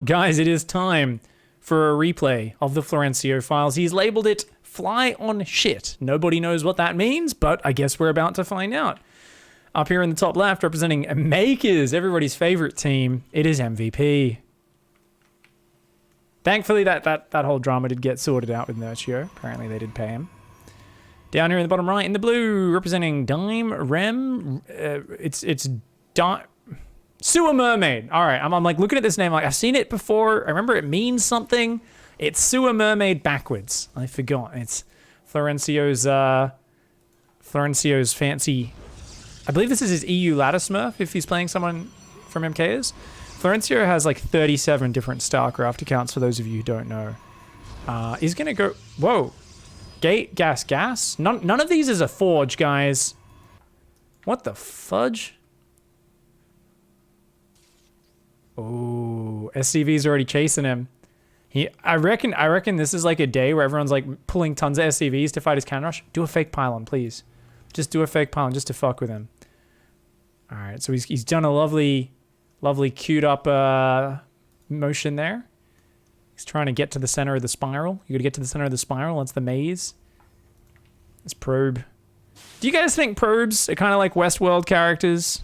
Guys, it is time for a replay of the Florencio files. He's labeled it Fly on Shit. Nobody knows what that means, but I guess we're about to find out. Up here in the top left, representing Makers, everybody's favorite team, it is MVP. Thankfully, that whole drama did get sorted out with Nurtio. Apparently, they did pay him. Down here in the bottom right, in the blue, representing Dime Rem, it's Dime... Sewer Mermaid. All right, I'm like looking at this name like I've seen it before. I remember it means something. It's Sewer Mermaid backwards. I forgot. It's Florencio's fancy. I believe this is his EU ladder smurf if he's playing someone from MKs. Florencio has like 37 different StarCraft accounts for those of you who don't know. He's gonna go. Whoa, gate gas. None of these is a forge, guys. What the fudge? Oh, SCV's already chasing him. I reckon this is like a day where everyone's like pulling tons of SCVs to fight his counter rush. Do a fake pylon, please. Just do a fake pylon just to fuck with him. All right, so he's done a lovely queued up motion there. He's trying to get to the center of the spiral. You got to get to the center of the spiral. That's the maze. This probe. Do you guys think probes are kind of like Westworld characters?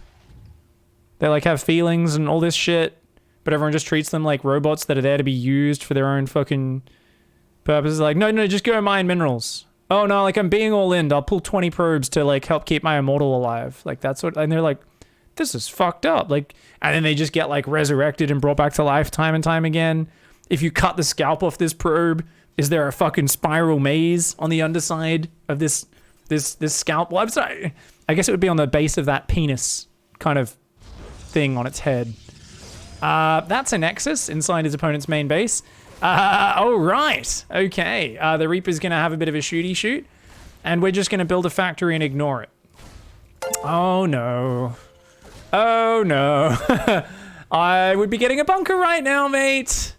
They like have feelings and all this shit, but everyone just treats them like robots that are there to be used for their own fucking purposes. Like, no, just go mine minerals. Oh no, like I'm being all in. I'll pull 20 probes to like help keep my immortal alive. Like that's what, and they're like, this is fucked up. Like, and then they just get like resurrected and brought back to life time and time again. If you cut the scalp off this probe, is there a fucking spiral maze on the underside of this scalp? Well, I'm sorry. I guess it would be on the base of that penis kind of thing on its head. That's a Nexus inside his opponent's main base. Oh, right. Okay. The Reaper's going to have a bit of a shooty shoot, and we're just going to build a factory and ignore it. Oh, no. Oh, no. I would be getting a bunker right now, mate.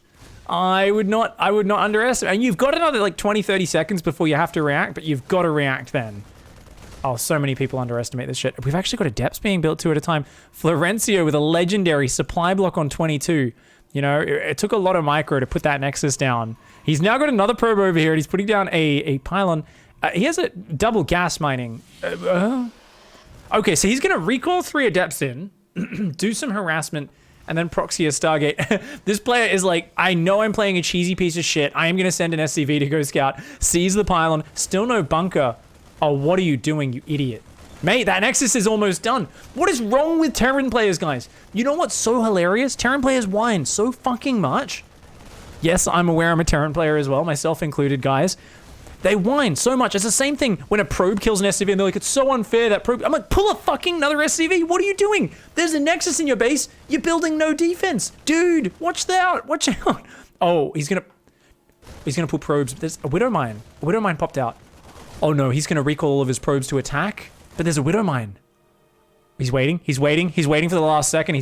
I would not underestimate. And you've got another like 20, 30 seconds before you have to react, but you've got to react then. Oh, so many people underestimate this shit. We've actually got adepts being built 2 at a time. Florencio with a legendary supply block on 22. You know, it took a lot of micro to put that Nexus down. He's now got another probe over here, and he's putting down a pylon. He has a double gas mining. Okay, so he's going to recall 3 adepts in, do some harassment, and then proxy a Stargate. This player is like, I know I'm playing a cheesy piece of shit. I am going to send an SCV to go scout. Seize the pylon. Still no bunker. Oh, what are you doing, you idiot? Mate, that Nexus is almost done. What is wrong with Terran players, guys? You know what's so hilarious? Terran players whine so fucking much. Yes, I'm aware I'm a Terran player as well, myself included, guys. They whine so much. It's the same thing when a probe kills an SCV and they're like, it's so unfair that probe. I'm like, pull a fucking another SCV. What are you doing? There's a Nexus in your base. You're building no defense. Dude, watch out. Watch out. Oh, he's gonna pull probes. There's a Widow Mine. A Widow Mine popped out. Oh no, he's going to recall all of his probes to attack, but there's a Widow Mine. He's waiting for the last second.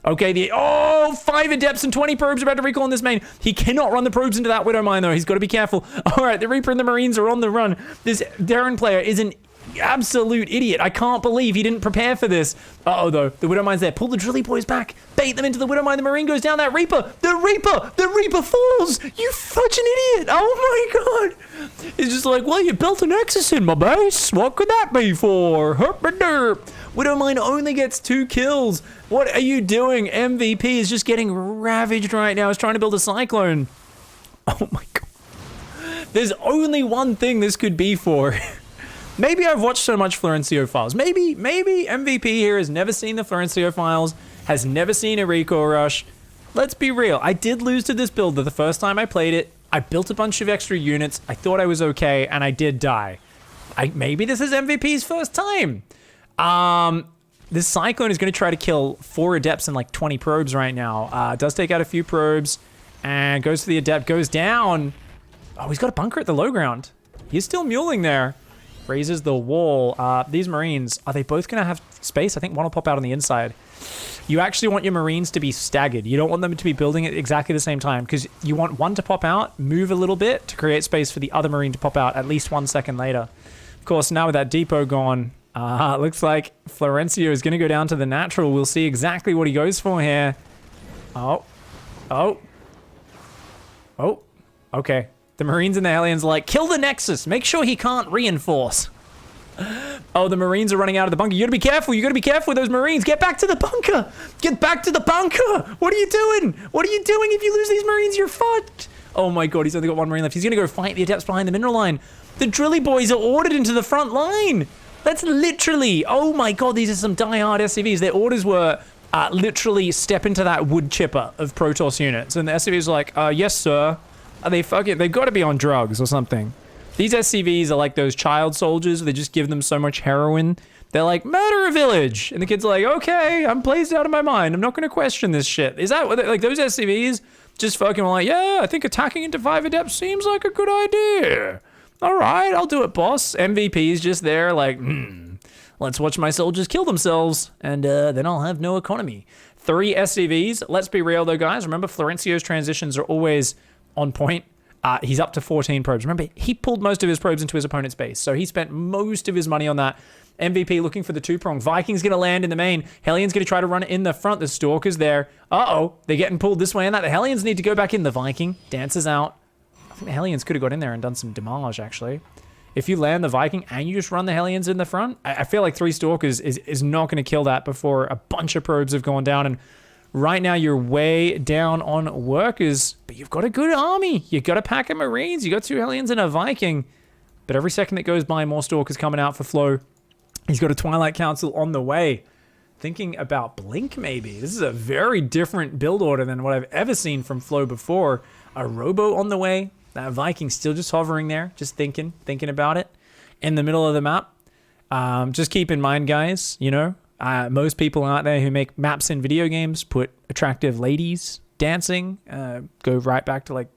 Okay, 5 adepts and 20 probes about to recall in this main. He cannot run the probes into that Widow Mine though. He's got to be careful. All right, the Reaper and the Marines are on the run. This Darren player is an absolute idiot. I can't believe he didn't prepare for this. Uh-oh though, the Widow Mine's there. Pull the Drilly Boys back. Bait them into the Widow Mine. The Marine goes down. That Reaper. The Reaper falls. You fucking idiot. Oh my god. It's just like, well, you built a Nexus in my base. What could that be for? Herp and derp. Widow Mine only gets 2 kills. What are you doing? MVP is just getting ravaged right now. He's trying to build a Cyclone. Oh my god. There's only one thing this could be for. Maybe I've watched so much Florencio files. Maybe MVP here has never seen the Florencio files, has never seen a recall rush. Let's be real. I did lose to this build the first time I played it. I built a bunch of extra units. I thought I was okay, and I did die. Maybe this is MVP's first time. This Cyclone is going to try to kill 4 adepts and like 20 probes right now. Does take out a few probes, and goes to the adept, goes down. Oh, he's got a bunker at the low ground. He's still muling there. Raises the wall. These Marines, are they both going to have space? I think one will pop out on the inside. You actually want your Marines to be staggered. You don't want them to be building at exactly the same time because you want one to pop out, move a little bit to create space for the other Marine to pop out at least 1 second later. Of course, now with that depot gone, looks like Florencio is going to go down to the natural. We'll see exactly what he goes for here. Oh. Oh. Oh. Okay. The Marines and the Hellions are like, kill the Nexus. Make sure he can't reinforce. Oh, the Marines are running out of the bunker. You gotta be careful. You gotta be careful with those Marines. Get back to the bunker. Get back to the bunker. What are you doing? What are you doing? If you lose these Marines, you're fucked. Oh my god, he's only got one Marine left. He's gonna go fight the Adepts behind the mineral line. The Drilly Boys are ordered into the front line. That's literally, oh my god, these are some die-hard SCVs. Their orders were literally step into that wood chipper of Protoss units. And the SCVs are like, yes, sir. Are they fucking, they've got to be on drugs or something. These SCVs are like those child soldiers. They just give them so much heroin. They're like, murder a village. And the kid's like, okay, I'm blazed out of my mind. I'm not going to question this shit. Is that what, like those SCVs just fucking were like, yeah, I think attacking into 5 Adepts seems like a good idea. All right, I'll do it, boss. MVP's just there like, let's watch my soldiers kill themselves. And then I'll have no economy. 3 SCVs. Let's be real though, guys. Remember, Florencio's transitions are always on point. He's up to 14 probes. Remember, he pulled most of his probes into his opponent's base, so he spent most of his money on that. MVP looking for the 2-prong. Viking's going to land in the main. Hellions going to try to run it in the front. The Stalker's there. Uh-oh, they're getting pulled this way and that. The Hellions need to go back in. The Viking dances out. I think the Hellions could have got in there and done some damage, actually. If you land the Viking and you just run the Hellions in the front, I feel like 3 Stalkers is not going to kill that before a bunch of probes have gone down. And right now, you're way down on workers, but you've got a good army. You've got a pack of Marines. You got 2 Hellions and a Viking. But every second that goes by, more Stalkers coming out for Flo. He's got a Twilight Council on the way. Thinking about Blink, maybe. This is a very different build order than what I've ever seen from Flo before. A Robo on the way. That Viking still just hovering there, just thinking about it. In the middle of the map. Just keep in mind, guys, you know, most people out there who make maps in video games put attractive ladies dancing. Go right back to like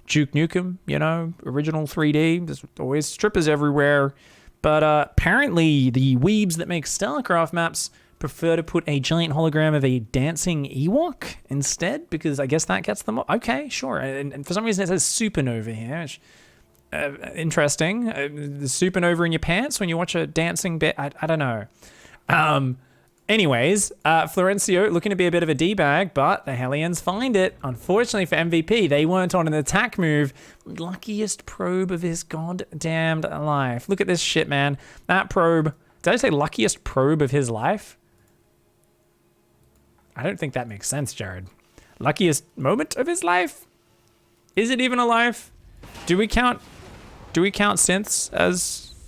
Duke Nukem, you know, original 3D. There's always strippers everywhere. But apparently the weebs that make StarCraft maps prefer to put a giant hologram of a dancing Ewok instead, because I guess that gets them up. Okay, sure. And for some reason it says supernova here. Which, interesting. The supernova in your pants when you watch a dancing bit. I don't know. Anyways, Florencio looking to be a bit of a D-bag, but the Hellions find it. Unfortunately for MVP, they weren't on an attack move. Luckiest probe of his goddamned life. Look at this shit, man. That probe. Did I say luckiest probe of his life? I don't think that makes sense, Jared. Luckiest moment of his life? Is it even a life? Do we count synths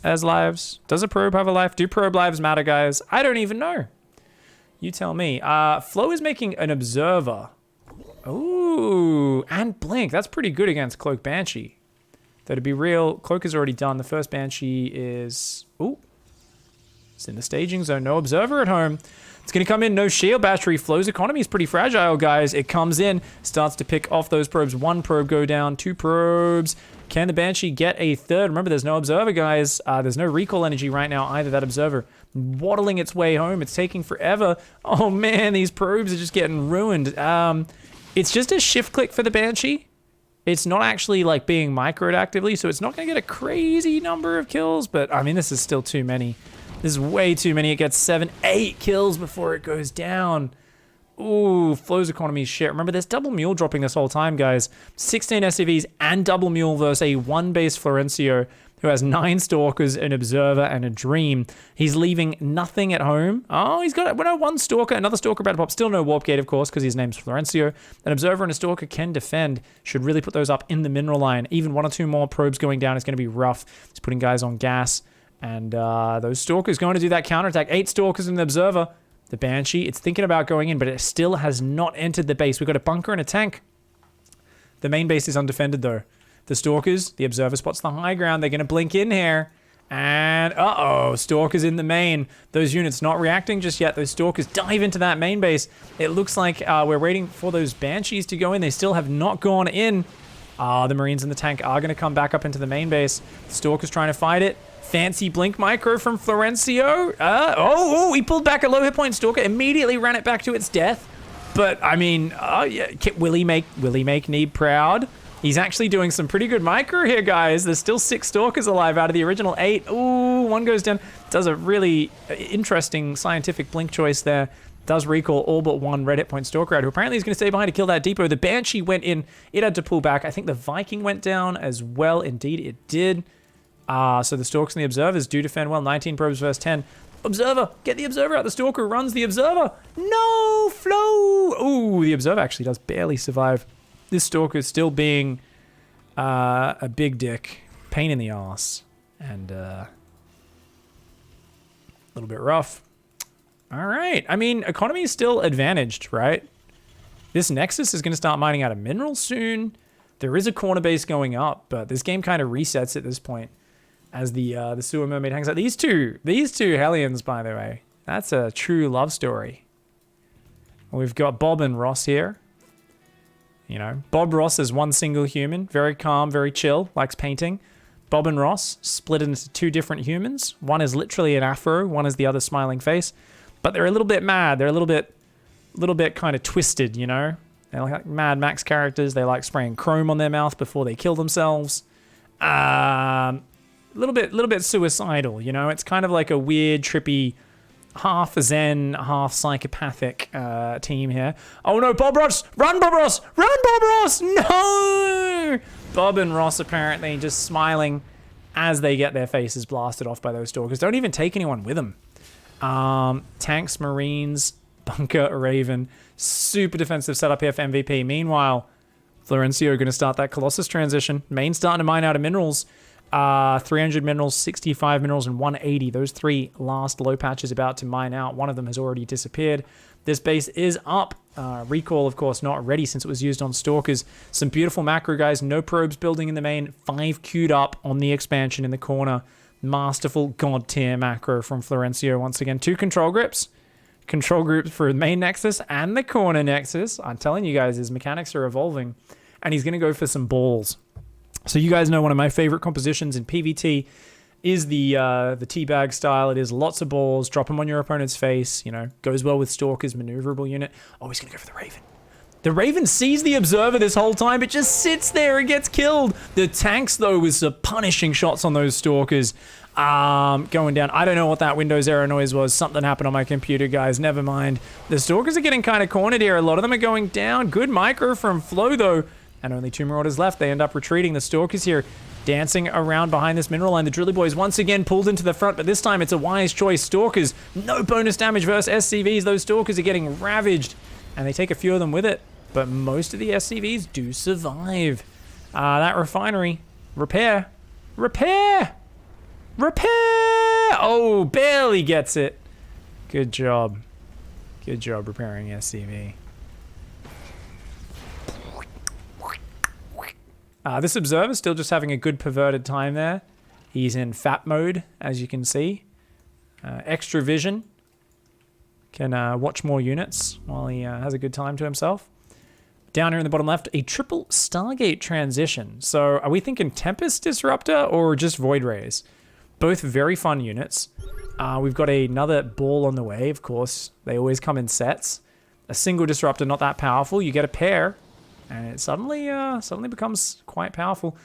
as lives? Does a probe have a life? Do probe lives matter, guys? I don't even know. You tell me. Flo is making an observer. Ooh, and Blink. That's pretty good against Cloak Banshee. Though to be real, Cloak is already done. The first Banshee is... Ooh. It's in the staging zone. No observer at home. It's going to come in. No shield battery. Flo's economy is pretty fragile, guys. It comes in. Starts to pick off those probes. 1 probe go down. 2 probes. Can the Banshee get a 3rd? Remember, there's no observer, guys. There's no recall energy right now either. That observer waddling its way home. It's taking forever. Oh, man. These probes are just getting ruined. It's just a shift click for the Banshee. It's not actually like being microed actively, so it's not going to get a crazy number of kills. But, I mean, this is still too many. This is way too many. It gets 7, 8 kills before it goes down. Ooh, Flo's economy is shit. Remember, there's double mule dropping this whole time, guys. 16 SCVs and double mule versus a 1-base Florencio who has 9 stalkers, an observer, and a dream. He's leaving nothing at home. Oh, he's got 1 stalker, another stalker about to pop. Still no warp gate, of course, because his name's Florencio. An observer and a stalker can defend. Should really put those up in the mineral line. Even 1 or 2 more probes going down is going to be rough. He's putting guys on gas. And those stalkers going to do that counterattack. 8 stalkers and an observer. The Banshee, it's thinking about going in, but it still has not entered the base. We've got a bunker and a tank. The main base is undefended, though. The stalkers, the observer spots the high ground. They're going to blink in here. And, uh-oh, stalkers in the main. Those units not reacting just yet. Those stalkers dive into that main base. It looks like we're waiting for those Banshees to go in. They still have not gone in. The Marines and the tank are going to come back up into the main base. Stalkers trying to fight it. Fancy blink micro from Florencio. He pulled back a low hit point stalker. Immediately ran it back to its death. But, I mean, yeah, will he make Neeb proud? He's actually doing some pretty good micro here, guys. There's still 6 stalkers alive out of the original 8. Ooh, 1 goes down. Does a really interesting scientific blink choice there. Does recall all but one red hit point Stalker out, who apparently is going to stay behind to kill that depot. The Banshee went in. It had to pull back. I think the Viking went down as well. Indeed, it did. So the Stalkers and the Observers do defend well. 19 probes versus 10. Observer! Get the Observer out. The Stalker runs the Observer. No! Flow! Ooh, the Observer actually does barely survive. This Stalker is still being a big dick. Pain in the ass. And a little bit rough. All right. I mean, economy is still advantaged, right? This Nexus is going to start mining out of minerals soon. There is a corner base going up, but this game kind of resets at this point as the sewer mermaid hangs out. These two Hellions, by the way, that's a true love story. We've got Bob and Ross here. You know, Bob Ross is one single human, very calm, very chill, likes painting. Bob and Ross split into two different humans. One is literally an afro, one is the other smiling face. But they're a little bit mad. They're a little bit kind of twisted, you know? They're like Mad Max characters. They like spraying chrome on their mouth before they kill themselves. A little bit suicidal, you know? It's kind of like a weird, trippy, half zen, half psychopathic team here. Oh no, Bob Ross! Run, Bob Ross! Run, Bob Ross! No! Bob and Ross apparently just smiling as they get their faces blasted off by those stalkers. Don't even take anyone with them. Tanks, Marines, Bunker, Raven. Super defensive setup here for MVP. Meanwhile, Florencio going to start that Colossus transition. Main starting to mine out of minerals. 300 minerals, 65 minerals, and 180. Those three last low patches about to mine out. One of them has already disappeared. This base is up. Recall, of course, not ready since it was used on Stalkers. Some beautiful macro, guys. No probes building in the main. 5 queued up on the expansion in the corner. Masterful god tier macro from Florencio once again. 2 control grips. Control groups for the main Nexus and the corner Nexus. I'm telling you guys, his mechanics are evolving. And he's going to go for some balls. So you guys know one of my favorite compositions in PvT is the teabag style. It is lots of balls. Drop them on your opponent's face. You know, goes well with Stalker's maneuverable unit. Oh, he's going to go for the Raven. The Raven sees the Observer this whole time. It just sits there and gets killed. The tanks, though, with some punishing shots on those Stalkers. Going down. I don't know what that Windows error noise was. Something happened on my computer, guys. Never mind. The Stalkers are getting kind of cornered here. A lot of them are going down. Good micro from Flo, though. And only 2 Marauders left. They end up retreating. The Stalkers here dancing around behind this mineral line. The Drilly Boys once again pulled into the front, but this time it's a wise choice. Stalkers, no bonus damage versus SCVs. Those Stalkers are getting ravaged, and they take a few of them with it. But most of the SCVs do survive. That refinery. Repair. Repair! Repair! Oh, barely gets it. Good job. Good job repairing SCV. This Observer still just having a good perverted time there. He's in fat mode, as you can see. Extra vision. Can watch more units while he has a good time to himself. Down here in the bottom left, a triple Stargate transition. So are we thinking Tempest Disruptor or just Void Rays? Both very fun units. We've got another ball on the way, of course. They always come in sets. A single Disruptor, not that powerful. You get a pair, and it suddenly becomes quite powerful.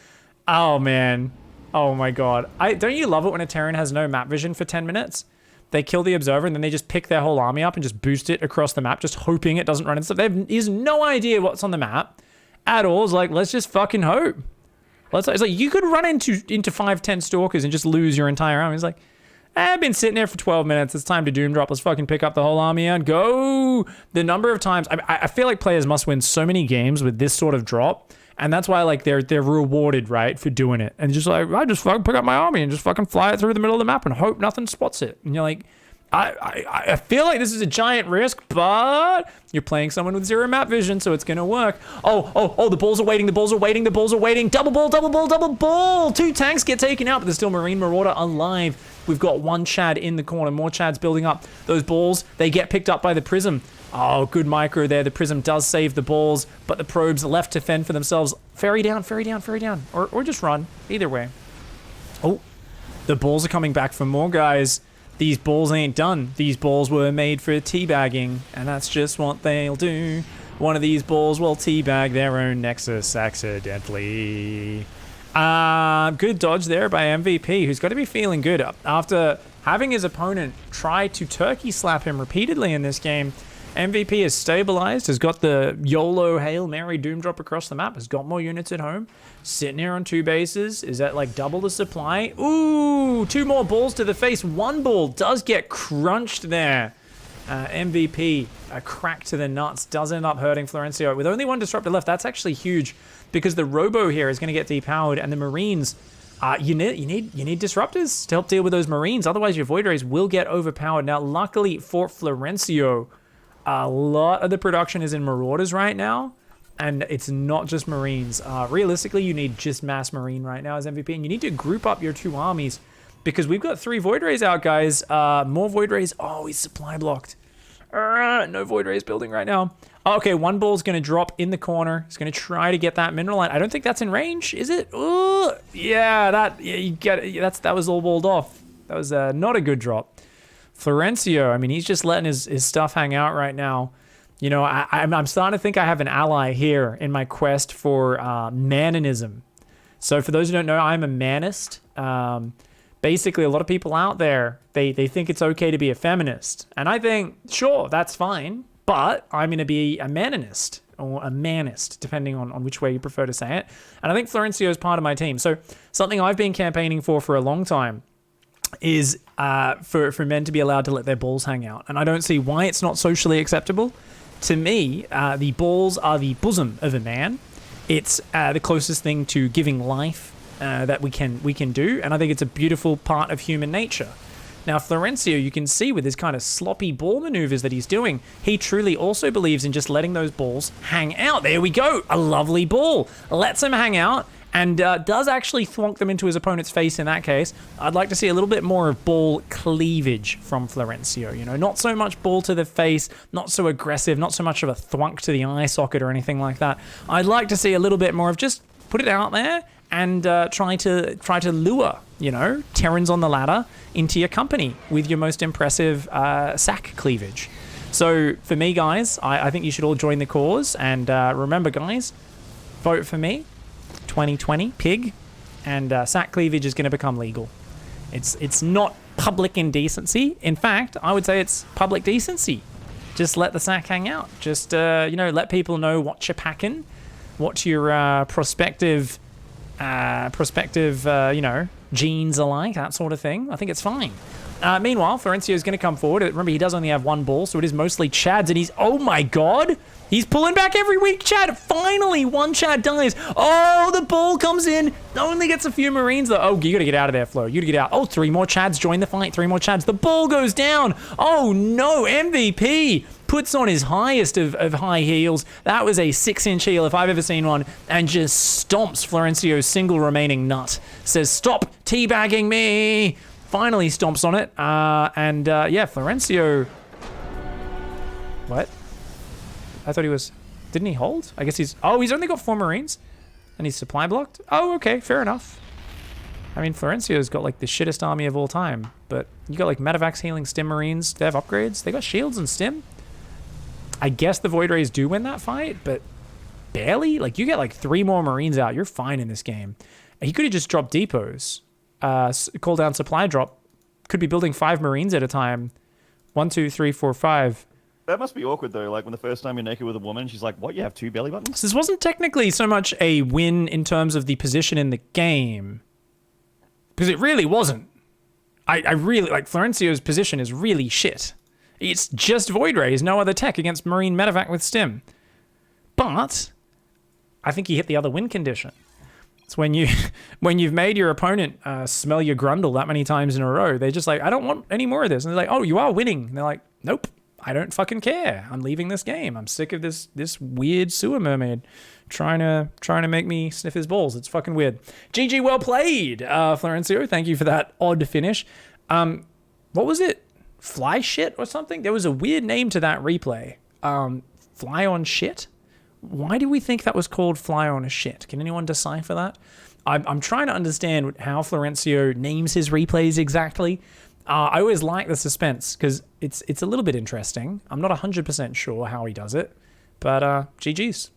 Oh, man. Oh, my God. Don't you love it when a Terran has no map vision for 10 minutes? They kill the Observer, and then they just pick their whole army up and just boost it across the map, just hoping it doesn't run into stuff. They have no idea what's on the map at all. It's like, let's just fucking hope. It's like, you could run into 5-10 Stalkers and just lose your entire army. It's like, I've been sitting there for 12 minutes. It's time to Doom Drop. Let's fucking pick up the whole army and go. The number of times... I feel like players must win so many games with this sort of drop. And that's why, like, they're rewarded, right, for doing it. And just like, I just fucking pick up my army and just fucking fly it through the middle of the map and hope nothing spots it. And you're like, I feel like this is a giant risk, but you're playing someone with 0 map vision, so it's going to work. Oh, the balls are waiting, the balls are waiting, the balls are waiting. Double ball, double ball, double ball. 2 tanks get taken out, but there's still Marine Marauder alive. We've got 1 Chad in the corner. More Chads building up. Those balls, they get picked up by the Prism. Oh, good micro there. The Prism does save the balls, but the probes are left to fend for themselves. Ferry down, ferry down, ferry down. Or just run. Either way. Oh, the balls are coming back for more, guys. These balls ain't done. These balls were made for teabagging, and that's just what they'll do. One of these balls will teabag their own Nexus accidentally. Good dodge there by MVP, who's got to be feeling good after having his opponent try to turkey slap him repeatedly in this game. MVP is stabilized, has got the YOLO Hail Mary Doom drop across the map, has got more units at home, sitting here on 2 bases, is at like double the supply. Ooh, 2 more balls to the face. 1 ball does get crunched there. MVP, a crack to the nuts, does end up hurting Florencio. With only 1 disruptor left, that's actually huge because the Robo here is going to get depowered, and the Marines, you need disruptors to help deal with those Marines. Otherwise, your Void Rays will get overpowered. Now, luckily for Florencio, a lot of the production is in Marauders right now, and it's not just Marines. Realistically, you need just mass Marine right now as MVP, and you need to group up your 2 armies because we've got 3 Void Rays out, guys. More Void Rays. Oh, he's supply blocked. No Void Rays building right now. Okay, 1 ball's going to drop in the corner. He's going to try to get that mineral line. I don't think that's in range, is it? Ooh, yeah, you get it. That was all walled off. That was not a good drop. Florencio, I mean, he's just letting his stuff hang out right now. You know, I'm starting to think I have an ally here in my quest for Mananism. So for those who don't know, I'm a Manist. Basically, a lot of people out there, they think it's okay to be a feminist. And I think, sure, that's fine. But I'm going to be a Maninist or a Manist, depending on which way you prefer to say it. And I think Florencio is part of my team. So something I've been campaigning for a long time is for men to be allowed to let their balls hang out. And I don't see why it's not socially acceptable. To me, the balls are the bosom of a man. It's the closest thing to giving life that we can do. And I think it's a beautiful part of human nature. Now, Florencio, you can see with his kind of sloppy ball maneuvers that he's doing, he truly also believes in just letting those balls hang out. There we go. A lovely ball. Lets him hang out and does actually thwonk them into his opponent's face in that case. I'd like to see a little bit more of ball cleavage from Florencio. You know, not so much ball to the face, not so aggressive, not so much of a thwunk to the eye socket or anything like that. I'd like to see a little bit more of just put it out there and try to lure, you know, Terrans on the ladder into your company with your most impressive sack cleavage. So for me, guys, I think you should all join the cause. And remember, guys, vote for me, 2020, pig, and sack cleavage is going to become legal. It's not public indecency. In fact, I would say it's public decency. Just let the sack hang out. Just, you know, let people know what you're packing, what your prospective, you know, genes are like, that sort of thing. I think it's fine. Meanwhile, Florencio is going to come forward. Remember, he does only have 1 ball, so it is mostly Chads, and he's, oh my god, he's pulling back every week. Chad, finally, 1 Chad dies. Oh, the ball comes in, only gets a few Marines though. Oh, you got to get out of there, Flo. You got to get out. Oh, 3 more Chads join the fight. 3 more Chads. The ball goes down. Oh no, MVP puts on his highest of high heels. That was a 6-inch heel if I've ever seen one, and just stomps Florencio's single remaining nut. Says, stop teabagging me. Finally stomps on it. Yeah, Florencio. What? I thought he was. Didn't he hold? I guess he's. Oh, he's only got 4 Marines, and he's supply blocked. Oh, okay, fair enough. I mean, Florencio's got like the shittest army of all time, but you got like Medivacs healing Stim Marines. They have upgrades. They got shields and Stim. I guess the Void Rays do win that fight, but barely. Like, you get like 3 more Marines out, you're fine in this game. He could have just dropped depots. Call down supply drop. Could be building 5 Marines at a time. 1, 2, 3, 4, 5. That must be awkward though. Like when the first time you're naked with a woman, she's like, "What? You have 2 belly buttons?" This wasn't technically so much a win in terms of the position in the game, because it really wasn't. I really like Florencio's position is really shit. It's just Void Rays, no other tech against Marine Medevac with Stim. But I think he hit the other win condition. It's when you've made your opponent smell your grundle that many times in a row, they're just like, I don't want any more of this. And they're like, oh, you are winning. And they're like, nope, I don't fucking care. I'm leaving this game. I'm sick of this weird sewer mermaid trying to make me sniff his balls. It's fucking weird. GG, well played, Florencio. Thank you for that odd finish. What was it? Fly shit or something? There was a weird name to that replay. Fly on shit? Why do we think that was called fly on a shit? Can anyone decipher that? I'm trying to understand how Florencio names his replays exactly. I always like the suspense because it's a little bit interesting. I'm not 100% sure how he does it, but GG's.